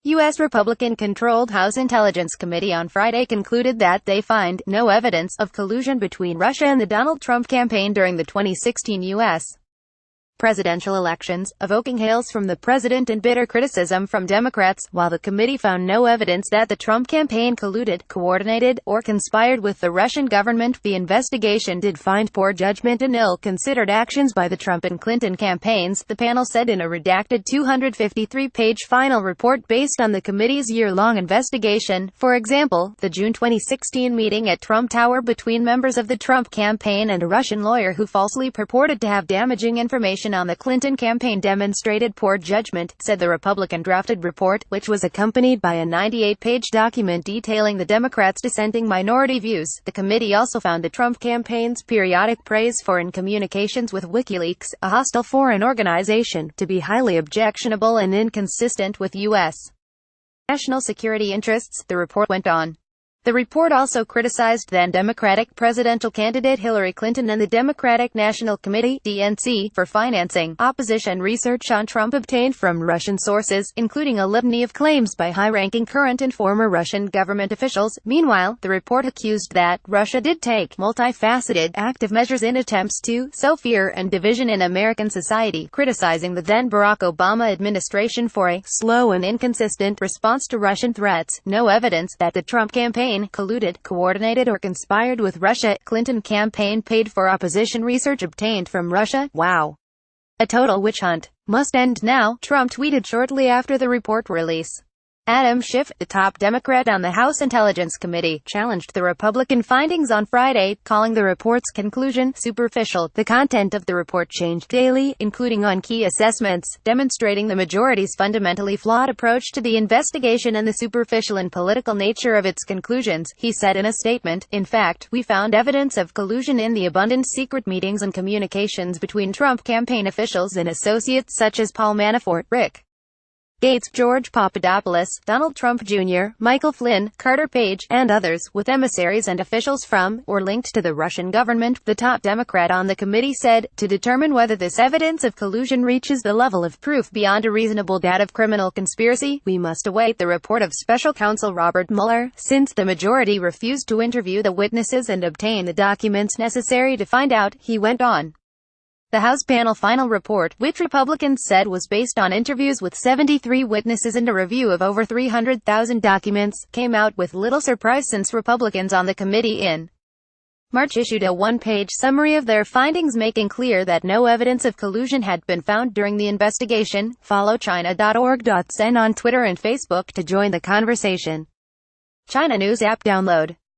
U.S. Republican-controlled House Intelligence Committee on Friday concluded that they find no evidence of collusion between Russia and the Donald Trump campaign during the 2016 U.S. presidential elections, evoking hails from the president and bitter criticism from Democrats. While the committee found no evidence that the Trump campaign colluded, coordinated, or conspired with the Russian government, the investigation did find poor judgment and ill-considered actions by the Trump and Clinton campaigns, the panel said in a redacted 253-page final report based on the committee's year-long investigation. For example, the June 2016 meeting at Trump Tower between members of the Trump campaign and a Russian lawyer who falsely purported to have damaging information on the Clinton campaign demonstrated poor judgment, said the Republican-drafted report, which was accompanied by a 98-page document detailing the Democrats' dissenting minority views. The committee also found the Trump campaign's periodic praise for in communications with WikiLeaks, a hostile foreign organization, to be highly objectionable and inconsistent with U.S. national security interests, the report went on. The report also criticized then Democratic presidential candidate Hillary Clinton and the Democratic National Committee (DNC) for financing opposition research on Trump obtained from Russian sources, including a litany of claims by high-ranking current and former Russian government officials. Meanwhile, the report accused that Russia did take multifaceted, active measures in attempts to sow fear and division in American society, criticizing the then Barack Obama administration for a slow and inconsistent response to Russian threats. No evidence that the Trump campaign colluded, coordinated, or conspired with Russia. Clinton campaign paid for opposition research obtained from Russia. Wow. A total witch hunt. Must end now, Trump tweeted shortly after the report release. Adam Schiff, the top Democrat on the House Intelligence Committee, challenged the Republican findings on Friday, calling the report's conclusion superficial. The content of the report changed daily, including on key assessments, demonstrating the majority's fundamentally flawed approach to the investigation and the superficial and political nature of its conclusions, he said in a statement. In fact, we found evidence of collusion in the abundant secret meetings and communications between Trump campaign officials and associates such as Paul Manafort, Rick Gates, George Papadopoulos, Donald Trump Jr., Michael Flynn, Carter Page, and others, with emissaries and officials from, or linked to the Russian government, the top Democrat on the committee said. To determine whether this evidence of collusion reaches the level of proof beyond a reasonable doubt of criminal conspiracy, we must await the report of special counsel Robert Mueller, since the majority refused to interview the witnesses and obtain the documents necessary to find out, he went on. The House panel final report, which Republicans said was based on interviews with 73 witnesses and a review of over 300,000 documents, came out with little surprise since Republicans on the committee in March issued a one-page summary of their findings making clear that no evidence of collusion had been found during the investigation. Follow China.org.cn on Twitter and Facebook to join the conversation. China News app download.